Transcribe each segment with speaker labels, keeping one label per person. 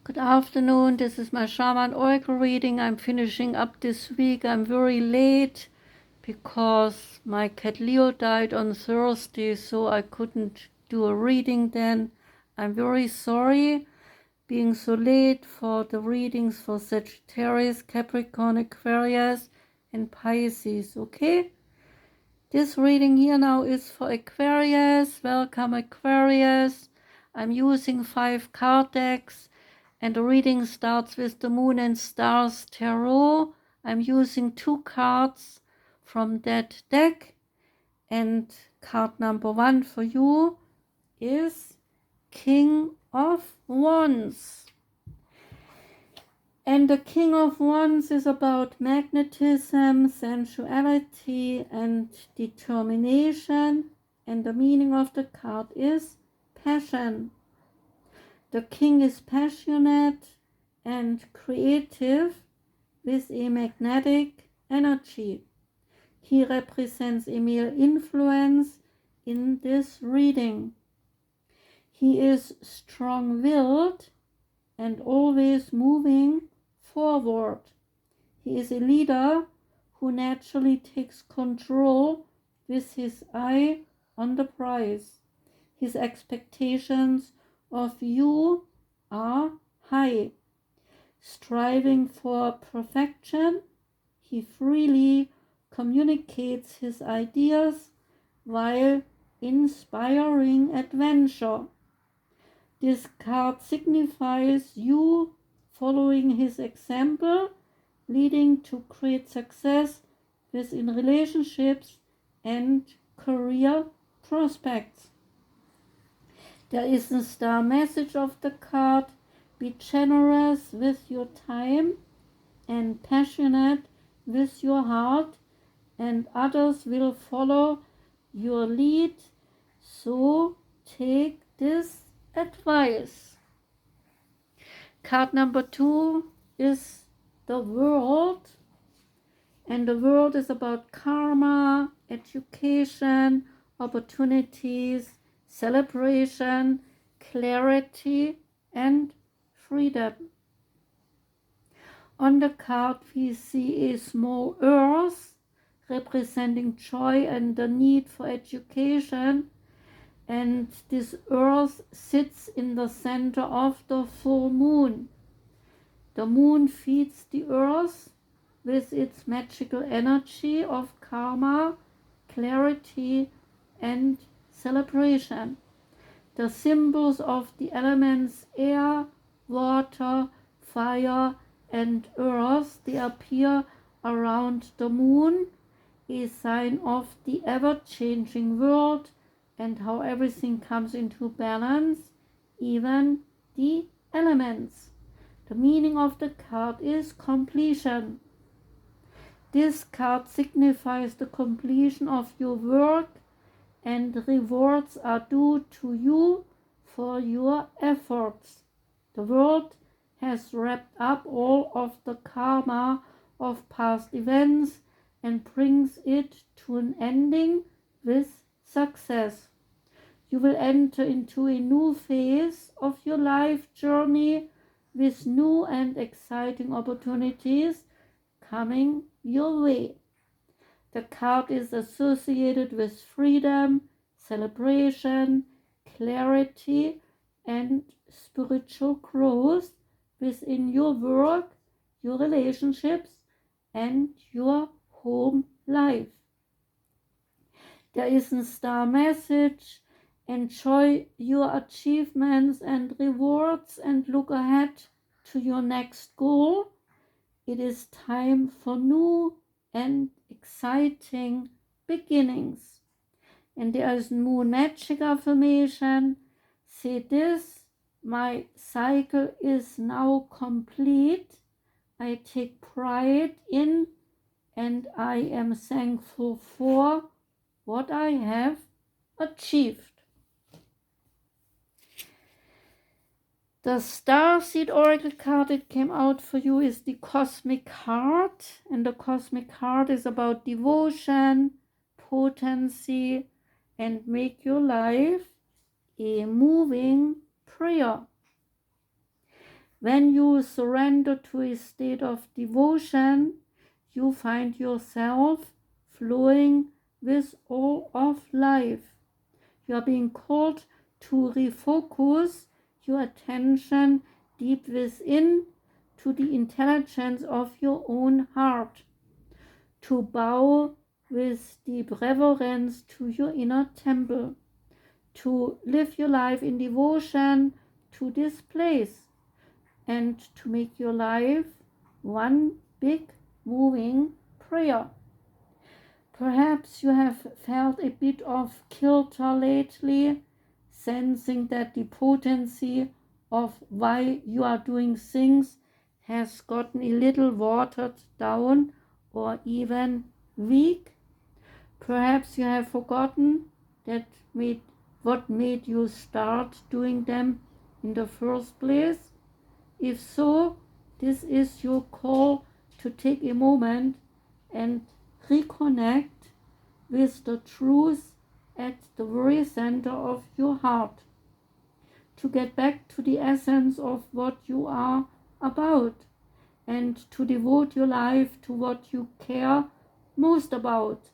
Speaker 1: Good afternoon, this is my Shaman Oracle reading. I'm finishing up this week. I'm very late because my cat Leo died on Thursday, so I couldn't do a reading then. I'm very sorry being so late for the readings for Sagittarius, Capricorn, Aquarius and Pisces, okay? This reading here now is for Aquarius. Welcome Aquarius. I'm using 5 card decks. And the reading starts with the Moon and Stars Tarot. I'm using 2 cards from that deck. And card number 1 for you is King of Wands. And the King of Wands is about magnetism, sensuality, and determination. And the meaning of the card is passion. The king is passionate and creative with a magnetic energy. He represents a male influence in this reading. He is strong-willed and always moving forward. He is a leader who naturally takes control with his eye on the prize. His expectations of you are high. Striving for perfection, he freely communicates his ideas while inspiring adventure. This card signifies you following his example, leading to great success within relationships and career prospects. There is a star message of the card. Be generous with your time and passionate with your heart, and others will follow your lead. So take this advice. Card number 2 is the World. And the World is about karma, education, opportunities, celebration, clarity, and freedom. On the card we see a small earth representing joy and the need for education, and this earth sits in the center of the full moon. The moon feeds the earth with its magical energy of karma, clarity, and celebration. The symbols of the elements air, water, fire, and earth, they appear around the moon, a sign of the ever-changing world and how everything comes into balance, even the elements. The meaning of the card is completion. This card signifies the completion of your work, and rewards are due to you for your efforts. The world has wrapped up all of the karma of past events and brings it to an ending with success. You will enter into a new phase of your life journey with new and exciting opportunities coming your way. The card is associated with freedom, celebration, clarity, and spiritual growth within your work, your relationships, and your home life. There is a star message. Enjoy your achievements and rewards and look ahead to your next goal. It is time for new and exciting beginnings. And there is moon magic affirmation. Say this: my cycle is now complete. I take pride in and I am thankful for what I have achieved. The Starseed Oracle card that came out for you is the Cosmic Heart, and the Cosmic Heart is about devotion, potency, and make your life a moving prayer. When you surrender to a state of devotion, you find yourself flowing with all of life. You are being called to refocus your attention deep within to the intelligence of your own heart, to bow with deep reverence to your inner temple, to live your life in devotion to this place, and to make your life one big moving prayer. Perhaps you have felt a bit of kilter lately, sensing that the potency of why you are doing things has gotten a little watered down or even weak. Perhaps you have forgotten what made you start doing them in the first place. If so, this is your call to take a moment and reconnect with the truth at the very center of your heart, to get back to the essence of what you are about, and to devote your life to what you care most about,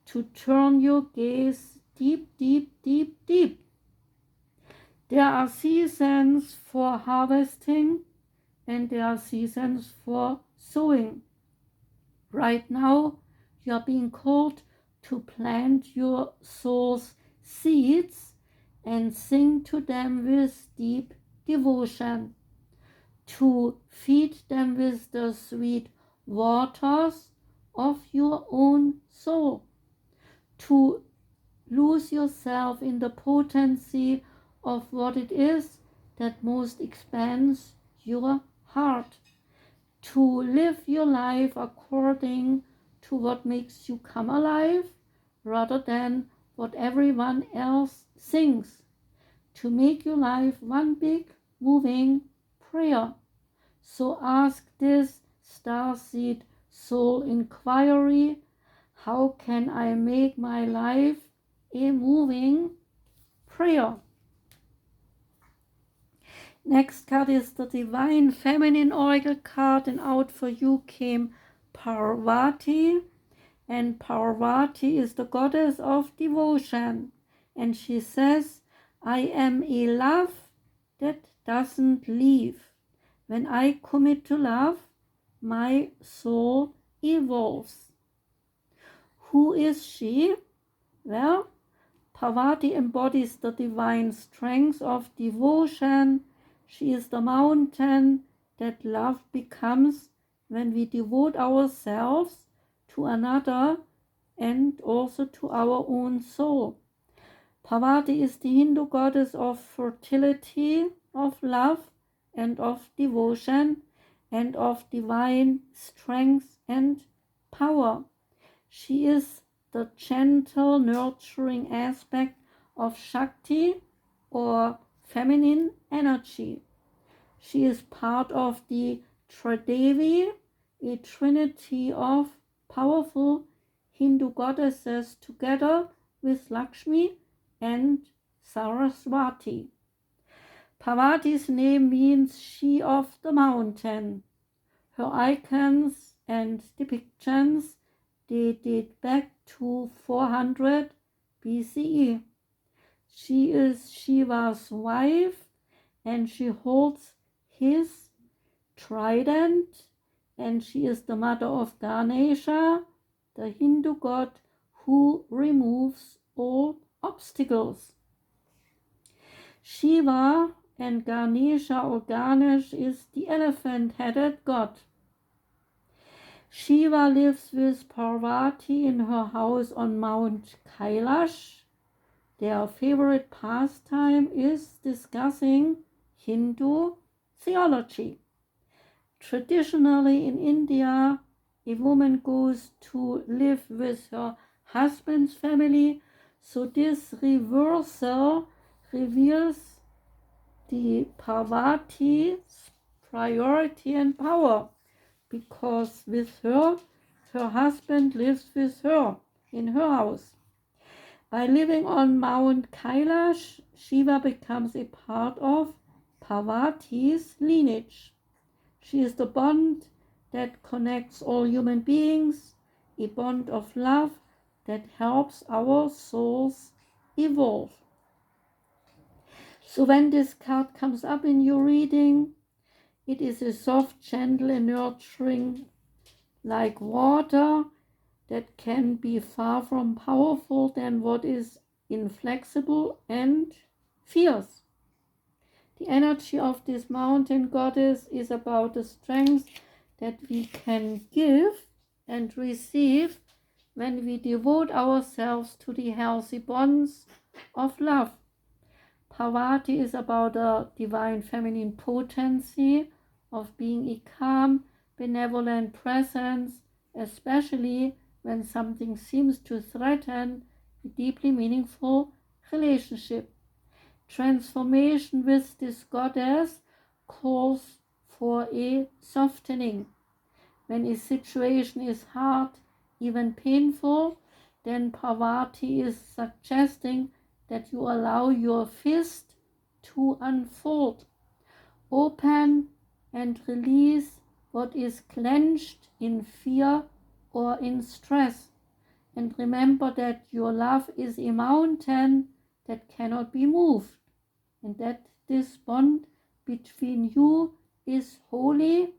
Speaker 1: to turn your gaze deep, deep, deep, deep. There are seasons for harvesting and there are seasons for sowing. Right now, you are being called to plant your soul's seeds and sing to them with deep devotion, to feed them with the sweet waters of your own soul, to lose yourself in the potency of what it is that most expands your heart, to live your life according to what makes you come alive rather than what everyone else thinks, to make your life one big moving prayer. So ask this Starseed soul inquiry: how can I make my life a moving prayer? Next card is the Divine Feminine Oracle card, and out for you came Parvati. And Parvati is the goddess of devotion. And she says, I am a love that doesn't leave. When I commit to love, my soul evolves. Who is she? Well, Parvati embodies the divine strength of devotion. She is the mountain that love becomes when we devote ourselves to another and also to our own soul. Parvati is the Hindu goddess of fertility, of love, and of devotion, and of divine strength and power. She is the gentle, nurturing aspect of Shakti, or feminine energy. She is part of the Tridevi, a trinity of powerful Hindu goddesses together with Lakshmi and Saraswati. Parvati's name means she of the mountain. Her icons and depictions, they date back to 400 BCE. She is Shiva's wife and she holds his trident, and she is the mother of Ganesha, the Hindu god who removes all obstacles. Shiva and Ganesha, or Ganesh, is the elephant-headed god. Shiva lives with Parvati in her house on Mount Kailash. Their favorite pastime is discussing Hindu theology. Traditionally in India, a woman goes to live with her husband's family, so this reversal reveals the Parvati's priority and power, because with her, her husband lives with her in her house. By living on Mount Kailash, Shiva becomes a part of Parvati's lineage. She is the bond that connects all human beings, a bond of love that helps our souls evolve. So when this card comes up in your reading, it is a soft, gentle and nurturing like water that can be far from powerful than what is inflexible and fierce. The energy of this mountain goddess is about the strength that we can give and receive when we devote ourselves to the healthy bonds of love. Parvati is about a divine feminine potency of being a calm, benevolent presence, especially when something seems to threaten a deeply meaningful relationship. Transformation with this goddess calls for a softening. When a situation is hard, even painful, then Parvati is suggesting that you allow your fist to unfold. Open and release what is clenched in fear or in stress. And remember that your love is a mountain that cannot be moved, and that this bond between you is holy.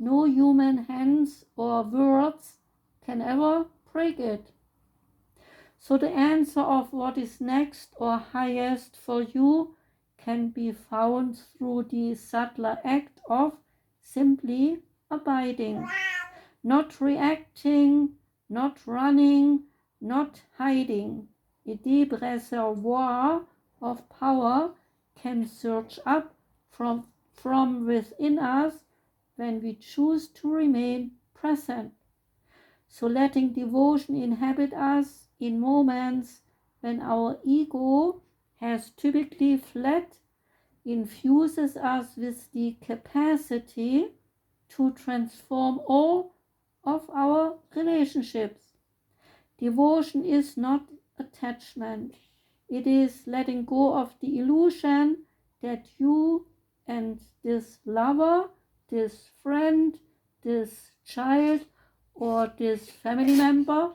Speaker 1: No human hands or words can ever break it. So the answer of what is next or highest for you can be found through the subtler act of simply abiding, not reacting, not running, not hiding. A deep reservoir of power can surge up from within us when we choose to remain present. So letting devotion inhabit us in moments when our ego has typically fled infuses us with the capacity to transform all of our relationships. Devotion is not attachment. It is letting go of the illusion that you and this lover, this friend, this child, or this family member,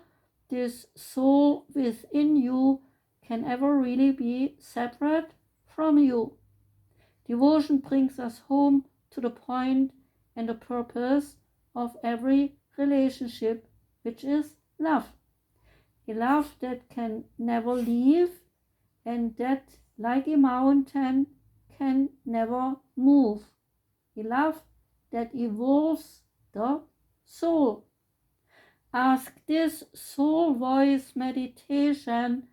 Speaker 1: this soul within you can ever really be separate from you. Devotion brings us home to the point and the purpose of every relationship, which is love. A love that can never leave and that, like a mountain, can never move. A love that evolves the soul. Ask this soul voice meditation,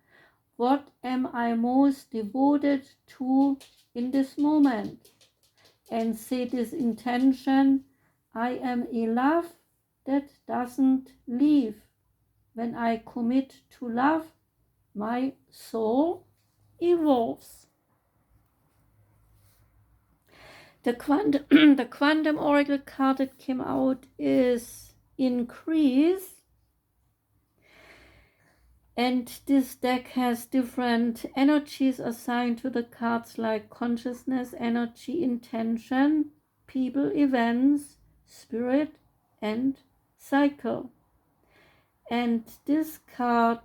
Speaker 1: what am I most devoted to in this moment? And say this intention, I am a love that doesn't leave. When I commit to love, my soul evolves. The quantum oracle card that came out is Increase. And this deck has different energies assigned to the cards, like consciousness, energy, intention, people, events, spirit, and cycle. And this card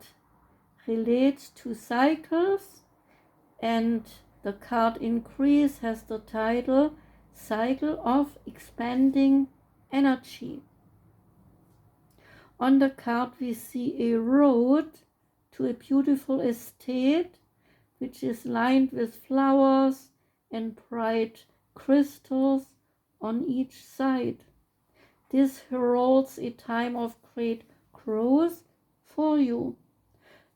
Speaker 1: relates to cycles, and the card Increase has the title Cycle of Expanding Energy. On the card we see a road to a beautiful estate which is lined with flowers and bright crystals on each side. This heralds a time of great growth for you.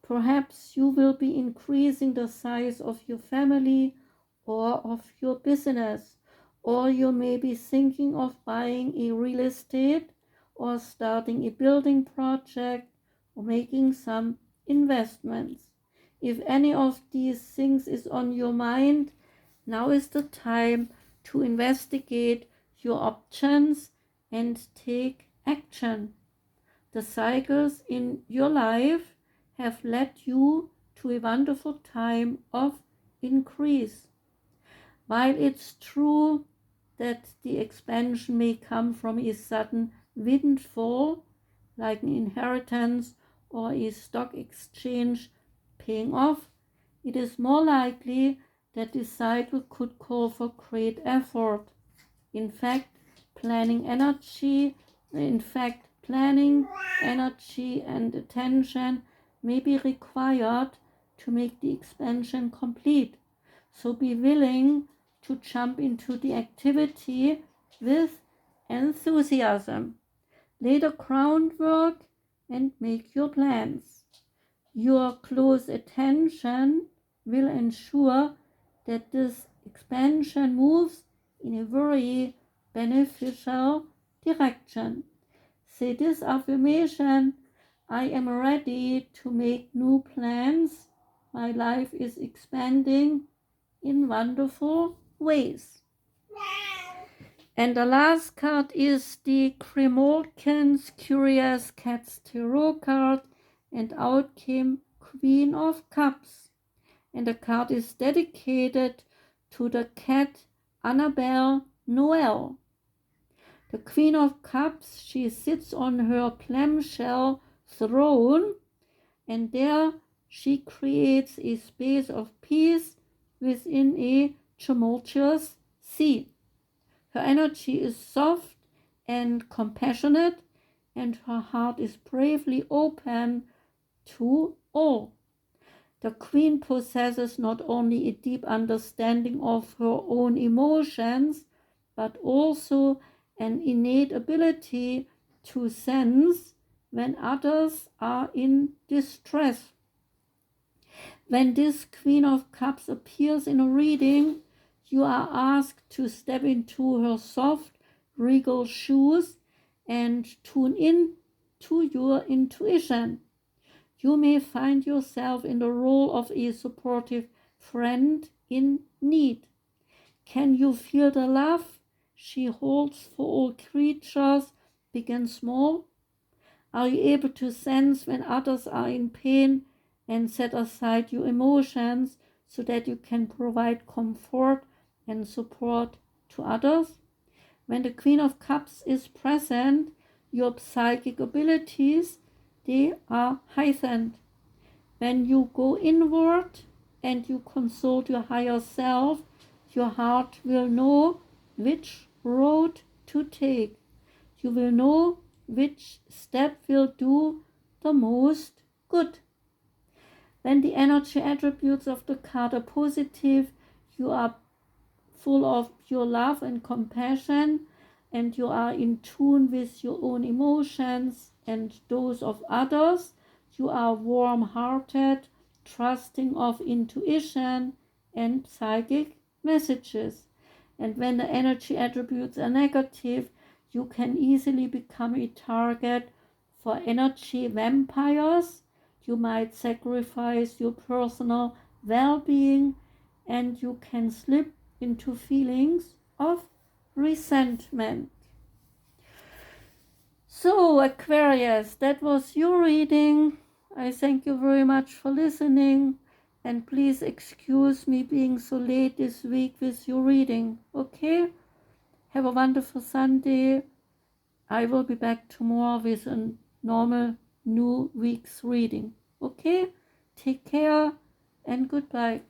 Speaker 1: Perhaps you will be increasing the size of your family or of your business, or you may be thinking of buying a real estate or starting a building project or making some investments. If any of these things is on your mind, now is the time to investigate your options and take action. The cycles in your life have led you to a wonderful time of increase. While it's true that the expansion may come from a sudden windfall, like an inheritance or a stock exchange paying off, it is more likely that this cycle could call for great effort. In fact, planning energy and attention may be required to make the expansion complete. So be willing to jump into the activity with enthusiasm. Lay the groundwork and make your plans. Your close attention will ensure that this expansion moves in a very beneficial direction. Say this affirmation: I am ready to make new plans. My life is expanding in wonderful ways. And the last card is the Grimalkin's Curious Cats Tarot card, and out came Queen of Cups. And the card is dedicated to the cat Annabelle Noel. The Queen of Cups, she sits on her clamshell throne, and there she creates a space of peace within a tumultuous sea. Her energy is soft and compassionate, and her heart is bravely open to all. The Queen possesses not only a deep understanding of her own emotions, but also an innate ability to sense when others are in distress. When this Queen of Cups appears in a reading, you are asked to step into her soft, regal shoes and tune in to your intuition. You may find yourself in the role of a supportive friend in need. Can you feel the love she holds for all creatures, big and small? Are you able to sense when others are in pain and set aside your emotions so that you can provide comfort and support to others? When the Queen of Cups is present, your psychic abilities, they are heightened. When you go inward and you consult your higher self, your heart will know which road to take. You will know which step will do the most good. When the energy attributes of the card are positive, you are full of pure love and compassion, and you are in tune with your own emotions and those of others. You are warm-hearted, trusting of intuition and psychic messages. And when the energy attributes are negative, you can easily become a target for energy vampires. You might sacrifice your personal well-being, and you can slip into feelings of resentment. So, Aquarius, that was your reading. I thank you very much for listening, and please excuse me being so late this week with your reading, okay? Have a wonderful Sunday. I will be back tomorrow with a normal new week's reading, okay? Take care and goodbye.